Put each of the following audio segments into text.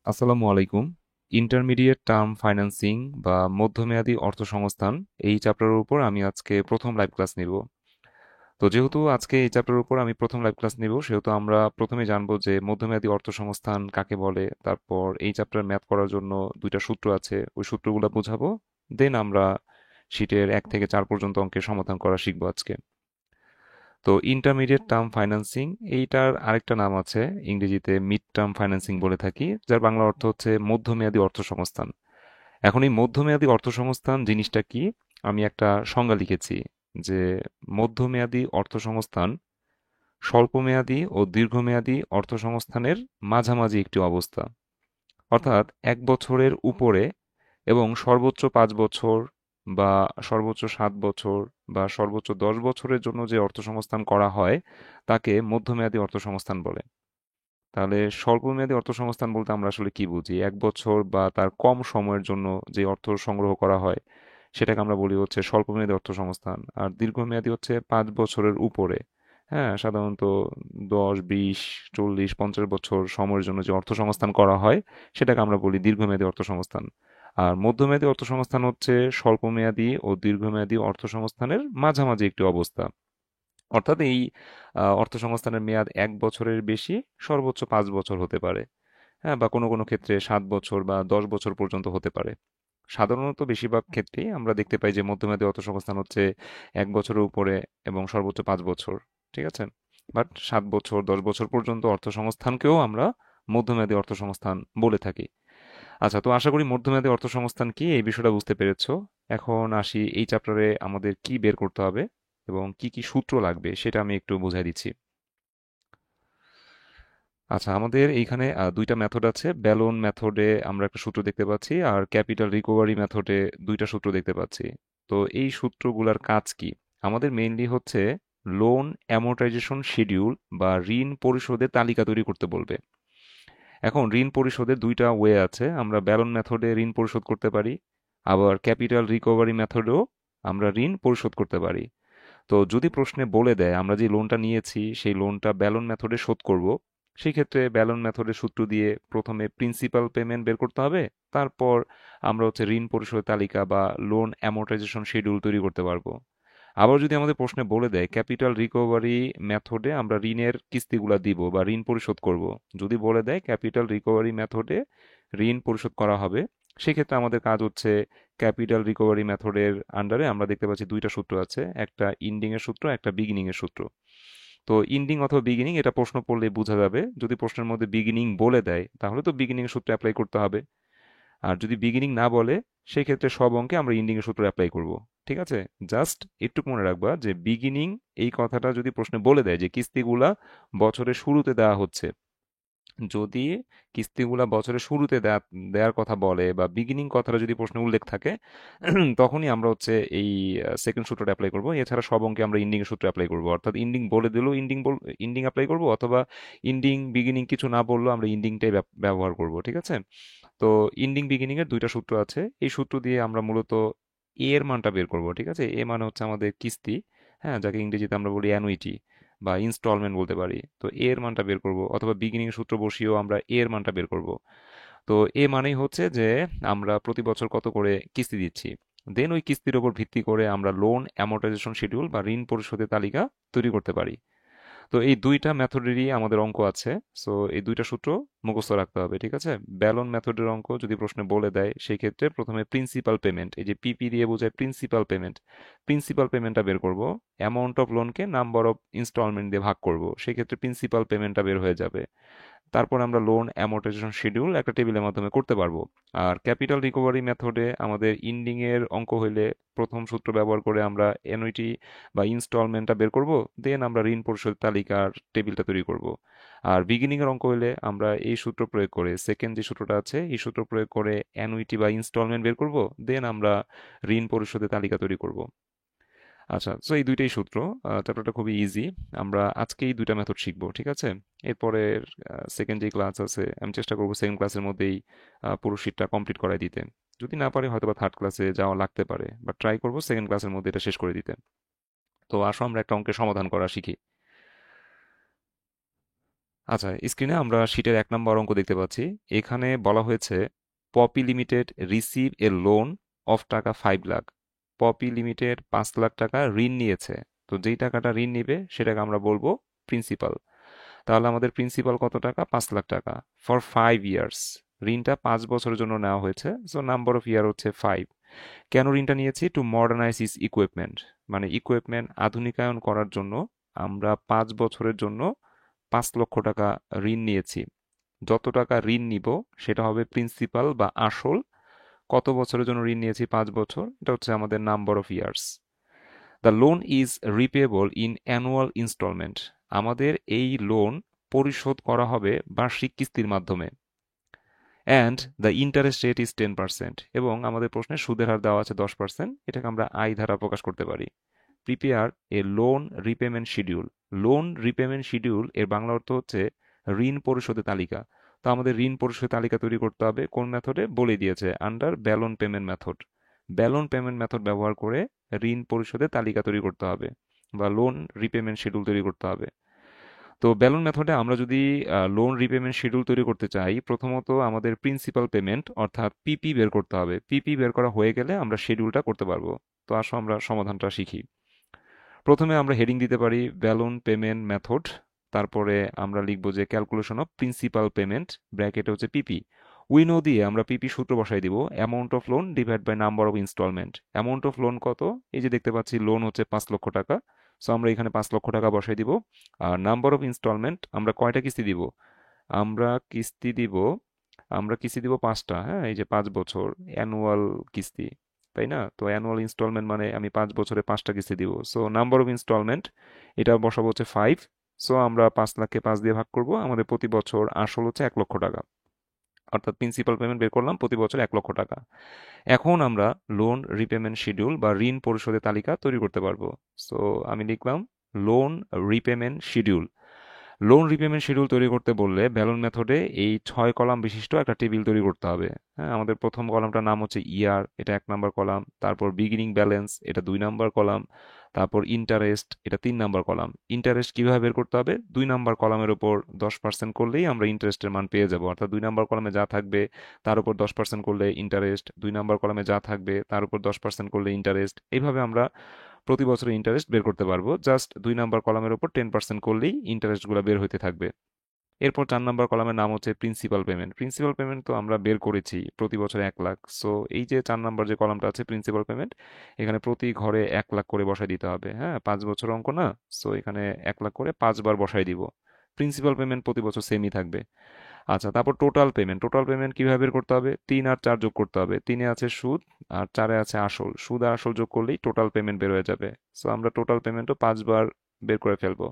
আসসালামু আলাইকুম। Intermediate term financing বা মধ্যমেয়াদী অর্থসংস্থান এই চ্যাপ্টারের উপর আমি আজকে প্রথম লাইভ ক্লাস নিব। তো যেহেতু আজকে এই চ্যাপ্টারের উপর আমি প্রথম লাইভ ক্লাস নিব, সেহেতু আমরা প্রথমে জানবো যে মধ্যমেয়াদী অর্থসংস্থান কাকে বলে। তারপর এই চ্যাপ্টার ম্যাথ করার জন্য দুইটা সূত্র আছে, ওই সূত্রগুলো বোঝাবো। দেন আমরা শীটের 1 থেকে 4 পর্যন্ত অঙ্কের সমাধান করা শিখবো আজকে। তো ইন্টারমিডিয়েট টার্ম ফাইন্যান্সিং এইটার আরেকটা নাম আছে, ইংরেজিতে মিড টার্ম ফাইন্যান্সিং বলে থাকি, যার বাংলা অর্থ হচ্ছে মধ্যমেয়াদী অর্থসংস্থান। এখন এই মধ্যমেয়াদী অর্থসংস্থান জিনিসটা কি, আমি একটা সংজ্ঞা লিখেছি যে মধ্যমেয়াদী অর্থসংস্থান স্বল্পমেয়াদী ও দীর্ঘমেয়াদী অর্থসংস্থানের মাঝামাঝি একটি অবস্থা। অর্থাৎ 1 বছরের উপরে এবং সর্বোচ্চ 5 বছর বা সর্বোচ্চ 7 বছর বা সর্বোচ্চ 10 বছরের জন্য যে অর্থসংস্থান করা হয় তাকে মধ্যমেয়াদী অর্থসংস্থান বলে। তাহলে স্বল্পমেয়াদী অর্থসংস্থান বলতে আমরা আসলে কি বুঝি? 1 বছর বা তার কম সময়ের জন্য যে অর্থ সংগ্রহ করা হয় সেটাকে আমরা বলি হচ্ছে স্বল্পমেয়াদী অর্থসংস্থান। আর দীর্ঘমেয়াদী হচ্ছে 5 বছরের উপরে। হ্যাঁ, সাধারণত 10, 20, 40, 50 বছর সময়ের জন্য যে অর্থসংস্থান করা হয় সেটাকে আমরা বলি দীর্ঘমেয়াদী অর্থসংস্থান। আর মধ্যমেয়াদী অর্থসংস্থান হচ্ছে স্বল্পমেয়াদী ও দীর্ঘমেয়াদী অর্থসংস্থানের মাঝামাঝি একটি অবস্থা। অর্থাৎ এই অর্থসংস্থানের মেয়াদ 1 বছরের বেশি, সর্বোচ্চ 5 বছর হতে পারে। হ্যাঁ, বা কোনো কোনো ক্ষেত্রে 7 বছর বা 10 বছর পর্যন্ত হতে পারে। সাধারণত বেশিরভাগ ক্ষেত্রেই আমরা দেখতে পাই যে মধ্যমেয়াদী অর্থসংস্থান হচ্ছে 1 বছরের উপরে এবং সর্বোচ্চ 5 বছর। ঠিক আছে, বাট 7 বছর 10 বছর পর্যন্ত অর্থসংস্থানকেও আমরা মধ্যমেয়াদী অর্থসংস্থান বলে থাকি। আচ্ছা, তো আশা করি মধ্যমেয়াদী অর্থসংস্থান কি এই বিষয়টা বুঝতে পেরেছো। এখন আসি এই চ্যাপ্টারে আমাদের কি বের করতে হবে এবং কি কি সূত্র লাগবে সেটা আমি একটু বুঝাই দিচ্ছি। আচ্ছা, আমাদের এইখানে দুইটা মেথড আছে। ব্যালন মেথডে আমরা একটা সূত্র দেখতে পাচ্ছি, আর ক্যাপিটাল রিকভারি মেথডে দুইটা সূত্র দেখতে পাচ্ছি। তো এই সূত্রগুলোর কাজ কি? আমাদের মেইনলি হচ্ছে লোন অ্যামortization শিডিউল বা ঋণ পরিশোধের তালিকা তৈরি করতে বলবে। এখন ঋণ পরিশোধের দুইটা ওয়ে আছে, আমরা ব্যালন মেথডে ঋণ পরিশোধ করতে পারি, আবার ক্যাপিটাল রিকভারি মেথডেও আমরা ঋণ পরিশোধ করতে পারি। তো যদি প্রশ্নে বলে দেয় আমরা যে লোনটা নিয়েছি সেই লোনটা ব্যালন মেথডে শোধ করব, সেই ক্ষেত্রে ব্যালন মেথডের সূত্র দিয়ে প্রথমে প্রিন্সিপাল পেমেন্ট বের করতে হবে। তারপর আমরা হচ্ছে ঋণ পরিশোধের তালিকা বা লোন অ্যামortization শিডিউল তৈরি করতে পারবো। আবার যদি আমাদের প্রশ্নে বলে দেয় ক্যাপিটাল রিকভারি মেথডে আমরা ঋণের কিস্তিগুলা দিব বা ঋণ পরিশোধ করব, যদি বলে দেয় ক্যাপিটাল রিকভারি মেথডে ঋণ পরিশোধ করা হবে, সেক্ষেত্রে আমাদের কাজ হচ্ছে ক্যাপিটাল রিকভারি মেথডের আন্ডারে আমরা দেখতে পাচ্ছি দুইটা সূত্র আছে, একটা ইন্ডিং এর সূত্র, একটা বিগিনিং এর সূত্র। তো ইন্ডিং অথবা বিগিনিং এটা প্রশ্ন পড়লে বোঝা যাবে। যদি প্রশ্নের মধ্যে বিগিনিং বলে দেয় তাহলে তো বিগিনিং এর সূত্র অ্যাপ্লাই করতে হবে। আর যদি বিগিনিং না বলে সেই ক্ষেত্রে সব অঙ্কে আমরা ইন্ডিং এর সূত্র অ্যাপ্লাই করব। ঠিক আছে, জাস্ট একটু মনে রাখবা যে বিগিনিং এই কথাটা যদি প্রশ্নে বলে দেয় যে কিস্তিগুলা বছরের শুরুতে দেওয়া হচ্ছে, যদি কিস্তিগুলা বছরের শুরুতে দেওয়ার কথা বলে বা বিগিনিং কথাটা যদি প্রশ্নে উল্লেখ থাকে তখনই আমরা হচ্ছে এই সেকেন্ড সূত্রটা অ্যাপ্লাই করব। এছাড়া সব অঙ্কে আমরা ইন্ডিং এর সূত্র অ্যাপ্লাই করব, অর্থাৎ ইন্ডিং বলে দিলেও ইন্ডিং অ্যাপ্লাই করব, অথবা ইন্ডিং বিগিনিং কিছু না বললেও আমরা ইন্ডিংটাই ব্যবহার করব। ঠিক আছে, তো ইন্ডিং বিগিনিং এর দুইটা সূত্র আছে, এই সূত্র দিয়ে আমরা মূলত এ এর মানটা বের করব। ঠিক আছে, এ মানে হচ্ছে আমাদের কিস্তি, হ্যাঁ, যাকে ইংরেজিতে আমরা বলি অ্যানুইটি বা ইনস্টলমেন্ট বলতে পারি। তো এ এর মানটা বের করব, অথবা বিগিনিং এর সূত্র বসিয়েও আমরা এ এর মানটা বের করব। তো এ মানেই হচ্ছে যে আমরা প্রতি বছর কত করে কিস্তি দিচ্ছি। দেন ওই কিস্তির উপর ভিত্তি করে আমরা লোন অ্যামortization শিডিউল বা ঋণ পরিশোধের তালিকা তৈরি করতে পারি। তো এই দুইটা মেথডেরই আমাদের অঙ্ক আছে। সো এই দুইটা সূত্র মুখস্থ রাখতে হবে। ঠিক আছে, ব্যালন মেথডের অঙ্ক যদি প্রশ্নে বলে দেয় সেই ক্ষেত্রে প্রথমে প্রিন্সিপাল পেমেন্ট, এই যে পিপি দিয়ে বোঝায় প্রিন্সিপাল পেমেন্ট, প্রিন্সিপাল পেমেন্টটা বের করব। অ্যামাউন্ট অফ লোনকে নাম্বার অফ ইনস্টলমেন্ট দিয়ে ভাগ করব, সেই ক্ষেত্রে প্রিন্সিপাল পেমেন্টটা বের হয়ে যাবে। তারপর আমরা লোন অ্যামortization শিডিউল একটা টেবিলের মাধ্যমে করতে পারবো। আর ক্যাপিটাল রিকভারি মেথডে আমাদের ইন্ডিং এর অঙ্ক হইলে প্রথম সূত্র ব্যবহার করে আমরা অ্যানুইটি বা ইনস্টলমেন্টটা বের করব, দেন আমরা ঋণ পরিশোধ তালিকার টেবিলটা তৈরি করব। আর বিগিনিং এর অঙ্ক হইলে আমরা এই সূত্র প্রয়োগ করে, সেকেন্ড যে সূত্রটা আছে এই সূত্র প্রয়োগ করে অ্যানুইটি বা ইনস্টলমেন্ট বের করব, দেন আমরা ঋণ পরিশোধের তালিকা তৈরি করব। আচ্ছা, তো এই দুইটাই সূত্র। চ্যাপ্টারটা খুবই ইজি। আমরা আজকেই দুইটা মেথড শিখবো। ঠিক আছে, এরপরে সেকেন্ড যে ক্লাস আছে আমি চেষ্টা করবো সেকেন্ড ক্লাসের মধ্যেই পুরো শীটটা কমপ্লিট করাই দিতে। যদি না পারি হয়তো বা থার্ড ক্লাসে যাওয়া লাগতে পারে, বাট ট্রাই করবো সেকেন্ড ক্লাসের মধ্যে এটা শেষ করে দিতে। তো আসো আমরা একটা অঙ্কের সমাধান করা শিখি। আচ্ছা, স্ক্রিনে আমরা শীটের 1 নম্বর অঙ্ক দেখতে পাচ্ছি। এখানে বলা হয়েছে Poppy limited receive a loan of টাকা 5 লাখ। পপি লিমিটেড 5 লাখ টাকা ঋণ নিয়েছে। তো যেই টাকাটা ঋণ নিবে সেটাকে আমরা বলবো প্রিন্সিপাল। তাহলে আমাদের প্রিন্সিপাল কত টাকা? 5 লাখ টাকা ফর 5 ইয়ার্স। ঋণটা 5 বছরের জন্য নেওয়া হয়েছে, সো নাম্বার অফ ইয়ার হচ্ছে 5। কেন ঋণটা নিয়েছি? টু মডার্নাইজ ইস ইকুইপমেন্ট, মানে ইকুইপমেন্ট আধুনিকায়ন করার জন্য আমরা 5 বছরের জন্য 5 লক্ষ টাকা ঋণ নিয়েছি। যত টাকা ঋণ নিব সেটা হবে প্রিন্সিপাল বা আসল। কত বছরের জন্য ঋণ নিয়েছি? 5 বছর। এটা হচ্ছে আমাদের number of years. The loan is repayable in annual instalment. আমাদের এই লোন পরিশোধ করা হবে বার্ষিক কিস্তির মাধ্যমে। And the interest rate is 10%, এবং আমাদের প্রশ্নে সুদের হার দেওয়া আছে 10%। এটাকে আমরা আই ধারা প্রকাশ করতে পারি। Prepare a loan repayment schedule. Loan repayment schedule এর বাংলা অর্থ হচ্ছে ঋণ পরিশোধের তালিকা। তো আমাদের ঋণ পরিশোধের তালিকা তৈরি করতে হবে কোন মেথডে? বলে দিয়েছে, under Ballon payment method. Ballon payment method ব্যবহার করে ঋণ পরিশোধের তালিকা তৈরি করতে হবে বা লোন রিপেমেন্ট শিডিউল তৈরি করতে হবে। তো ব্যালন মেথডে আমরা যদি লোন রিপেমেন্ট শিডিউল তৈরি করতে চাই, প্রথমত আমাদের প্রিন্সিপাল পেমেন্ট অর্থাৎ পিপি বের করতে হবে। পিপি বের করা হয়ে গেলে আমরা শিডিউলটা করতে পারবো। তো আসো আমরা সমাধানটা শিখি। প্রথমে আমরা হেডিং দিতে পারি ব্যালন পেমেন্ট মেথড। তারপরে আমরা লিখবো যে ক্যালকুলেশন অফ প্রিন্সিপাল পেমেন্ট, ব্র্যাকেটে হচ্ছে পিপি। উইনো দিয়ে আমরা পিপি সূত্র বসাই দিব, amount of loan divide by number of instalment. Amount of loan কত? এই যে দেখতে পাচ্ছি লোন হচ্ছে 5 লক্ষ টাকা। সো আমরা এখানে 5 লক্ষ টাকা বসাই দিব। আর নাম্বার অফ ইনস্টলমেন্ট, আমরা কয়টা কিস্তি দিব? আমরা কিস্তি দিব আমরা কিস্তি দিব 5টা। হ্যাঁ, এই যে 5 বছর অ্যানুয়াল কিস্তি, তাই না? তো অ্যানুয়াল ইনস্টলমেন্ট মানে আমি 5 বছরে 5টা কিস্তি দিব। সো নাম্বার অফ ইনস্টলমেন্ট এটা বসাবো হচ্ছে 5। সো আমরা 5 লাখকে 5 দিয়ে ভাগ করব। আমাদের প্রতি বছর আসল হচ্ছে 1 লক্ষ টাকা, অর্থাৎ প্রিন্সিপাল পেমেন্ট বের করলাম প্রতি বছর 1 লক্ষ টাকা। এখন আমরা লোন রিপেমেন্ট শিডিউল বা ঋণ পরিশোধের তালিকা তৈরি করতে পারবো। সো আমি লিখলাম loan repayment schedule. Loan repayment schedule তৈরি করতে বললে ব্যালন মেথডে এই 6 কলাম বিশিষ্ট একটা টেবিল তৈরি করতে হবে। হ্যাঁ, আমাদের প্রথম কলামটার নাম হচ্ছে ইয়ার, এটা 1 নম্বর কলাম। তারপর বিগিনিং ব্যালেন্স, এটা 2 নম্বর কলাম। তারপর ইন্টারেস্ট, এটা 3 নম্বর কলাম। ইন্টারেস্ট কিভাবে বের করতে হবে? 2 নম্বর কলামের উপর 10% করলেই আমরা ইন্টারেস্টের মান পেয়ে যাব। অর্থাৎ 2 নম্বর কলামে যা থাকবে তার উপর 10% করলে ইন্টারেস্ট, 2 নম্বর কলামে যা থাকবে তার উপর 10% করলে ইন্টারেস্ট। এইভাবে আমরা প্রতি বছর ইন্টারেস্ট বের করতে পারবো। জাস্ট 2 নম্বর কলামের উপর 10% করলেই ইন্টারেস্টগুলো বের হতে থাকবে। এরপর 4 নম্বর কলামের নাম হচ্ছে প্রিন্সিপাল পেমেন্ট। প্রিন্সিপাল পেমেন্ট তো আমরা বের করেছি প্রতি বছর 1 লাখ। সো এই যে 4 নম্বর যে কলামটা আছে প্রিন্সিপাল পেমেন্ট, এখানে প্রতি ঘরে 1 লাখ করে বসাই দিতে হবে। হ্যাঁ, 5 বছর অঙ্ক না? সো এখানে 1 লাখ করে 5 বার বসাই দিব। প্রিন্সিপাল পেমেন্ট প্রতি বছর সেমই থাকবে। আচ্ছা, তারপর টোটাল পেমেন্ট। টোটাল পেমেন্ট কিভাবে বের করতে হবে? 3 আর 4 যোগ করতে হবে। 3-এ আছে সুদ আর 4-এ আছে আসল। সুদ আর আসল যোগ করলেই টোটাল পেমেন্ট বের হয়ে যাবে। সো আমরা টোটাল পেমেন্টও 5 বার বের করে ফেলবো।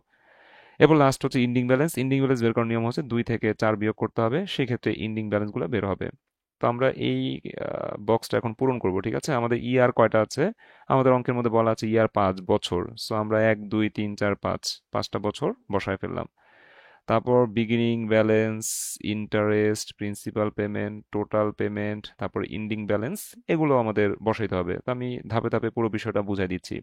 এরপর লাস্ট হচ্ছে ইন্ডিং ব্যালেন্স। ইন্ডিং ব্যালেন্স বের করার নিয়ম হচ্ছে 2 থেকে 4 বিয়োগ করতে হবে, সেক্ষেত্রে ইন্ডিং ব্যালেন্সগুলো বের হবে। তো আমরা এই বক্সটা এখন পূরণ করব। ঠিক আছে, আমাদের ইয়ার কয়টা আছে? আমাদের অঙ্কের মধ্যে বলা আছে ইয়ার 5 বছর। সো আমরা 1 2 3 4 5, 5টা বছর বসায় ফেললাম। তারপর beginning balance, interest, principal payment, total payment, তারপর ইন্ডিং ব্যালেন্স, এগুলো আমাদের বসাইতে হবে। তো আমি ধাপে ধাপে পুরো বিষয়টা বুঝাই দিচ্ছি।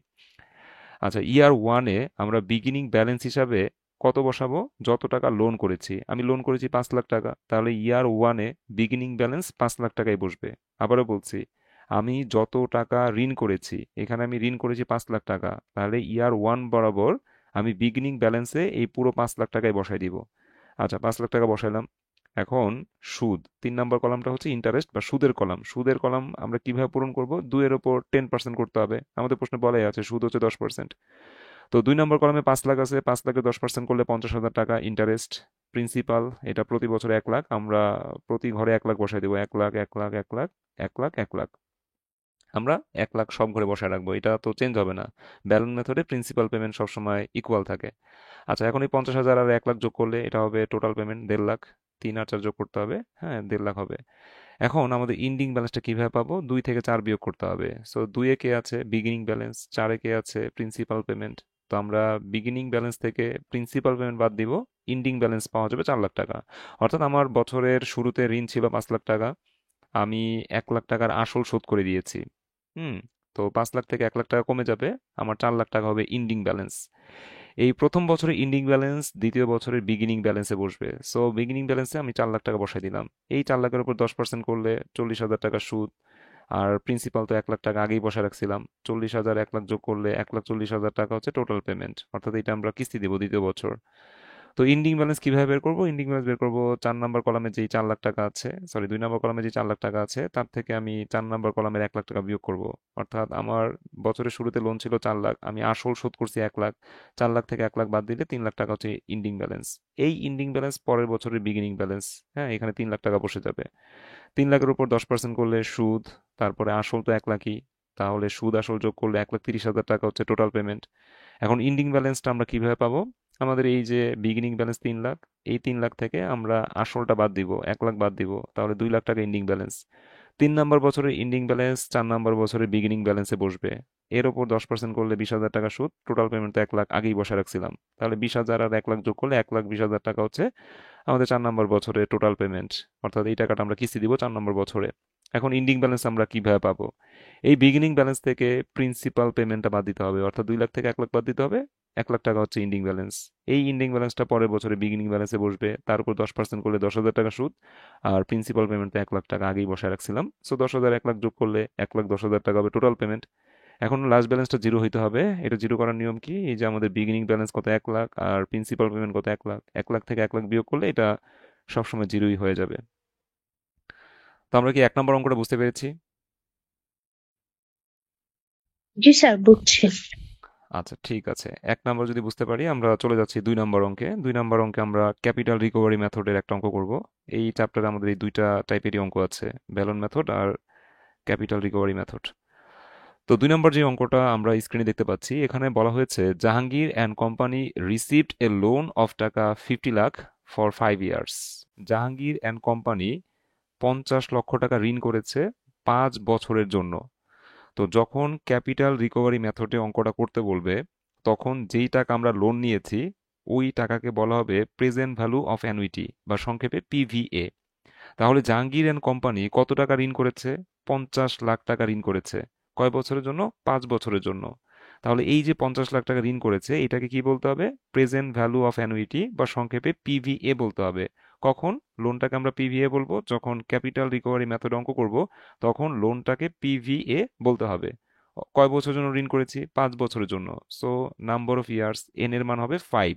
আচ্ছা, ইয়ার 1-এ আমরা বিগিনিং ব্যালেন্স হিসাবে কত বসাবো? যত টাকা লোন করেছি। আমি লোন করেছি 5 লাখ টাকা, তাহলে ইয়ার 1-এ বিগিনিং ব্যালেন্স 5 লাখ টাকাই বসবে। আবারও বলছি, আমি যত টাকা ঋণ করেছি, এখানে আমি ঋণ করেছি 5 লাখ টাকা, তাহলে ইয়ার 1 বরাবর আমি বিগিনিং ব্যালেন্সে এই পুরো 5 লাখ টাকাই বসাই দিব। আচ্ছা, 5 লাখ টাকা বসাইলাম। এখন সুদ, 3 নম্বর কলামটা হচ্ছে ইন্টারেস্ট বা সুদের কলাম। সুদের কলাম আমরা কিভাবে পূরণ করব? 2-এর ওপর 10% করতে হবে। আমাদের প্রশ্নে বলাই আছে সুদ হচ্ছে 10%। তো 2 নম্বর কলামে 5 লাখ আছে, 5 লাখে 10% করলে 50,000 টাকা ইন্টারেস্ট। প্রিন্সিপাল, এটা প্রতি বছর 1 লাখ, আমরা প্রতি ঘরে 1 লাখ বসাই দেবো। 1 লাখ, 1 লাখ, 1 লাখ, 1 লাখ, 1 লাখ। আমরা 1 লাখ সব ঘরে বসায় রাখবো, এটা তো চেঞ্জ হবে না। ব্যালন মেথডে প্রিন্সিপাল পেমেন্ট সবসময় ইকুয়াল থাকে। আচ্ছা, এখন এই 50,000 আর 1 লাখ যোগ করলে এটা হবে টোটাল পেমেন্ট 1.5 লাখ। 3 আর 4 যোগ করতে হবে, হ্যাঁ 1.5 লাখ হবে। এখন আমাদের ইন্ডিং ব্যালেন্সটা কিভাবে পাবো? 2 থেকে 4 বিয়োগ করতে হবে। সো 2-এ কে আছে? Beginning balance. 4-এ কে আছে? Principal payment. তো আমরা বিগিনিং ব্যালেন্স থেকে প্রিন্সিপাল পেমেন্ট বাদ দিব, ইন্ডিং ব্যালেন্স পাওয়া যাবে 4 লাখ টাকা। অর্থাৎ আমার বছরের শুরুতে ঋণ ছিল 5 লাখ টাকা, আমি 1 লাখ টাকার আসল শোধ করে দিয়েছি। হুম। তো 5 লাখ থেকে 1 লাখ টাকা কমে যাবে, আমার 4 লাখ টাকা হবে ইন্ডিং ব্যালেন্স। এই প্রথম বছরের এন্ডিং ব্যালেন্স দ্বিতীয় বছরের বিগিনিং ব্যালেন্সে বসবে। সো বিগিনিং ব্যালেন্সে আমি 4 লাখ টাকা বসাই দিলাম। এই 4 লাখের উপর 10% করলে 40,000 টাকা সুদ। আর প্রিন্সিপাল তো 1 লাখ টাকা আগেই বসে রাখছিলাম, 40,000 1 লাখ যোগ করলে 1,40,000 টাকা হচ্ছে টোটাল পেমেন্ট, অর্থাৎ এটা আমরা কিস্তি দিব দ্বিতীয় বছর। তো এন্ডিং ব্যালেন্স কিভাবে বের করবো? এন্ডিং ব্যালেন্স বের করবো 4 নাম্বার কলামে যেই 4 লাখ টাকা আছে, সরি 2 নাম্বার কলামে যে 4 লাখ টাকা আছে তার থেকে আমি 4 নাম্বার কলামের 1 লাখ টাকা বিয়োগ করব। অর্থাৎ আমার বছরের শুরুতে লোন ছিল 4 লাখ, আমি আসল শোধ করছি 1 লাখ। 4 লাখ থেকে 1 লাখ বাদ দিলে 3 লাখ টাকা হচ্ছে এন্ডিং ব্যালেন্স। এই এন্ডিং ব্যালেন্স পরের বছরের বিগিনিং ব্যালেন্স। হ্যাঁ, এখানে 3 লাখ টাকা বসে যাবে। 3 লাখের উপর 10% করলে সুদ, তারপরে আসল তো 1 লাখই, তাহলে সুদ আসল যোগ করলে 1,30,000 টাকা হচ্ছে টোটাল পেমেন্ট। এখন এন্ডিং ব্যালেন্সটা আমরা কিভাবে পাবো? আমাদের এই যে বিগিনিং ব্যালেন্স 3 লাখ, এই 3 লাখ থেকে আমরা আসলটা বাদ দিব, 1 লাখ বাদ দিব, তাহলে 2 লাখ টাকা এন্ডিং ব্যালেন্স। 3 নাম্বার বছরের এন্ডিং ব্যালেন্স 4 নাম্বার বছরের বিগিনিং ব্যালেন্সে বসবে। এর ওপর 10% করলে 20,000 টাকা সুদ, টোটাল পেমেন্ট তো 1 লাখ আগেই বসে রাখছিলাম, তাহলে 20,000 আর 1 লাখ যোগ করলে 1,20,000 টাকা হচ্ছে আমাদের 4 নাম্বার বছরে টোটাল পেমেন্ট। অর্থাৎ এই টাকাটা আমরা কিস্তি দিব 4 নম্বর বছরে। এখন এন্ডিং ব্যালেন্স আমরা কিভাবে পাবো? এই বিগিনিং ব্যালেন্স থেকে প্রিন্সিপাল পেমেন্টটা বাদ দিতে হবে, অর্থাৎ 2 লাখ থেকে 1 লাখ বাদ দিতে হবে। 1 লাখ টাকা হচ্ছে এন্ডিং ব্যালেন্স। এই এন্ডিং ব্যালেন্সটা পরের বছরে বিগিনিং ব্যালেন্সে বসবে, তার উপর 10% করলে 10,000 টাকা সুদ। আর প্রিন্সিপাল পেমেন্ট তো 1 লাখ টাকা আগেই বসায় রাখছিলাম, সো 10,000 1 লাখ যোগ করলে 1,10,000 টাকা হবে টোটাল পেমেন্ট। এখন লাস্ট ব্যালেন্সটা জিরো হইতে হবে। এটা জিরো করার নিয়ম কি? এই যে আমাদের বিগিনিং ব্যালেন্স কত 1 লাখ, আর প্রিন্সিপাল পেমেন্ট কত 1 লাখ, 1 লাখ থেকে 1 লাখ বিয়োগ করলে এটা সবসময় জিরোই হয়ে যাবে। তো আমরা কি 1 নম্বর অঙ্কটা বুঝতে পেরেছি? জি স্যার, বুঝছি। আচ্ছা, ঠিক আছে। 1 নম্বর যদি বুঝতে পারি, আমরা চলে যাচ্ছি 2 নম্বর অঙ্কে। 2 নম্বর অঙ্কে আমরা ক্যাপিটাল রিকভারি মেথডের একটা অঙ্ক করব। এই চ্যাপ্টারে আমাদের এই দুইটা টাইপেরই অঙ্ক আছে, ব্যালন মেথড আর ক্যাপিটাল রিকভারি মেথড। তো 2 নম্বর যে অঙ্কটা আমরা স্ক্রিনে দেখতে পাচ্ছি, এখানে বলা হয়েছে Jahangir and company received a loan of taka 50 lakh for 5 years. Jahangir and company 50 লক্ষ টাকা ঋণ করেছে 5 বছরের জন্য। তো যখন ক্যাপিটাল রিকভারি মেথডে অঙ্কটা করতে বলবে, তখন যেই টাকা আমরা লোন নিয়েছি ওই টাকাকে বলা হবে প্রেজেন্ট ভ্যালু অফ অ্যানুইটি, বা সংক্ষেপে পিভিএ। তাহলে জাহাঙ্গীর অ্যান্ড কোম্পানি কত টাকা ঋণ করেছে? 50 লাখ টাকা ঋণ করেছে। কয় বছরের জন্য? 5 বছরের জন্য। তাহলে এই যে 50 লাখ টাকা ঋণ করেছে, এটাকে কি বলতে হবে? প্রেজেন্ট ভ্যালু অফ অ্যানুইটি, বা সংক্ষেপে পিভিএ বলতে হবে। কখন লোনটাকে আমরা পিভিএ বলবো? যখন ক্যাপিটাল রিকভারি মেথড অঙ্ক করব, তখন লোনটাকে পিভিএ বলতে হবে। কয় বছরের জন্য ঋণ করেছি? 5 বছরের জন্য। So number of years, N এর মান হবে 5।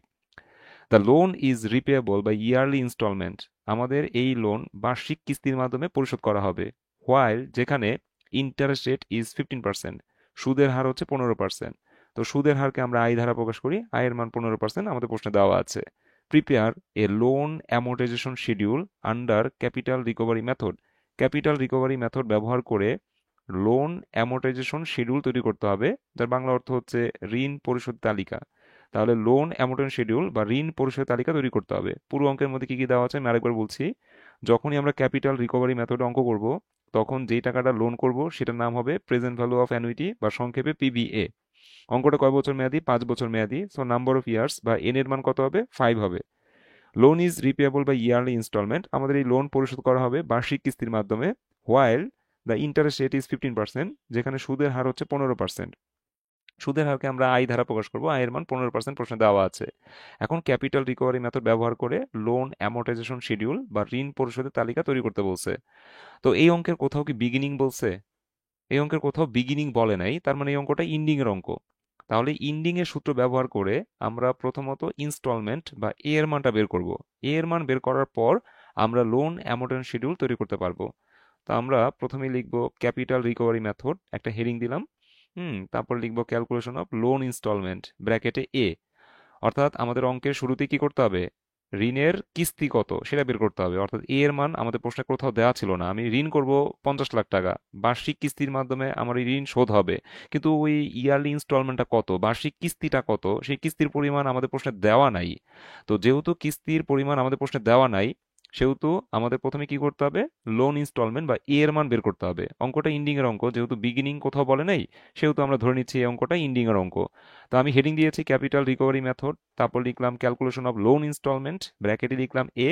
The loan is repayable by yearly instalment. আমাদের এই লোন বার্ষিক কিস্তির মাধ্যমে পরিশোধ করা হবে। হোয়াইল, যেখানে ইন্টারেস্ট রেট ইজ 15%, সুদের হার হচ্ছে 15%। তো সুদের হারকে আমরা আয় দ্বারা প্রকাশ করি, আয়ের মান 15% আমাদের প্রশ্নে দেওয়া আছে। Prepare a loan amortisation schedule under capital recovery method. Capital recovery method ব্যবহার করে লোন অ্যামোর্টাইজেশন শিডিউল তৈরি করতে হবে, যার বাংলা অর্থ হচ্ছে ঋণ পরিশোধ তালিকা। তাহলে লোন অ্যামোর্টাইজেশন শিডিউল বা ঋণ পরিশোধ তালিকা তৈরি করতে হবে। পুরো অঙ্কের মধ্যে কি কি দেওয়া আছে আমি আরেকবার বলছি। যখনই আমরা ক্যাপিটাল রিকভারি মেথডে অঙ্ক করব, তখন যেই টাকাটা লোন করব সেটার নাম হবে প্রেজেন্ট ভ্যালু অফ অ্যানুইটি, বা সংক্ষেপে পিভিএ। অঙ্কটা কয় বছর মেয়াদি? 5 বছর মেয়াদি। সো নাম্বার অফ ইয়ার্স বা এন এর মান কত হবে? 5 হবে। Loan is repayable by yearly instalment, আমাদের এই লোন পরিশোধ করা হবে বার্ষিক কিস্তির মাধ্যমে। While the interest rate is 15%, যেখানে সুদের হার হচ্ছে 15%। সুদের হারকে আমরা আয় দ্বারা প্রকাশ করব, আয়ের মান 15% প্রশ্নে দেওয়া আছে। এখন ক্যাপিটাল রিকভারি মেথড ব্যবহার করে লোন অ্যামোর্টাইজেশন শিডিউল বা ঋণ পরিশোধের তালিকা তৈরি করতে বলছে। তো এই অঙ্কের কোথাও কি বিগিনিং বলছে? এই অঙ্কের কোথাও বিগিনিং বলে নাই, তার মানে এই অঙ্কটা ইন্ডিং এর অঙ্ক। তাহলে ইন্ডিং এর সূত্র ব্যবহার করে আমরা প্রথমত ইনস্টলমেন্ট বা এ এর মানটা বের করব। এ এর মান বের করার পর আমরা লোন অ্যামোর্টাইজেশন শিডিউল তৈরি করতে পারবো। তো আমরা প্রথমেই লিখব ক্যাপিটাল রিকভারি মেথড, একটা হেডিং দিলাম। তারপর লিখব ক্যালকুলেশন অফ লোন ইনস্টলমেন্ট, ব্র্যাকেটে এ। অর্থাৎ আমাদের অঙ্কের শুরুতেই কি করতে হবে? ঋণের কিস্তি কত সেটা বের করতে হবে। অর্থাৎ এ এর মান আমাদের প্রশ্নে কোথাও দেওয়া ছিল না। আমি ঋণ করব 50 লাখ টাকা, বার্ষিক কিস্তির মাধ্যমে আমার এই ঋণ শোধ হবে, কিন্তু ওই ইয়ারলি ইনস্টলমেন্টটা কত, বার্ষিক কিস্তিটা কত, সেই কিস্তির পরিমাণ আমাদের প্রশ্নে দেওয়া নাই। তো যেহেতু কিস্তির পরিমাণ আমাদের প্রশ্নে দেওয়া নাই, সেহেতু আমাদের প্রথমে কি করতে হবে? লোন ইনস্টলমেন্ট বা এ এর মান বের করতে হবে। অঙ্কটা ইন্ডিং এর অঙ্ক, যেহেতু বিগিনিং কোথাও বলে নাই, সেহেতু আমরা ধরে নিচ্ছি এই অঙ্কটা ইন্ডিং এর অঙ্ক। তো আমি হেডিং দিয়েছি ক্যাপিটাল রিকভারি মেথড, তারপর লিখলাম ক্যালকুলেশন অফ লোন ইনস্টলমেন্ট, ব্র্যাকেটে লিখলাম এ।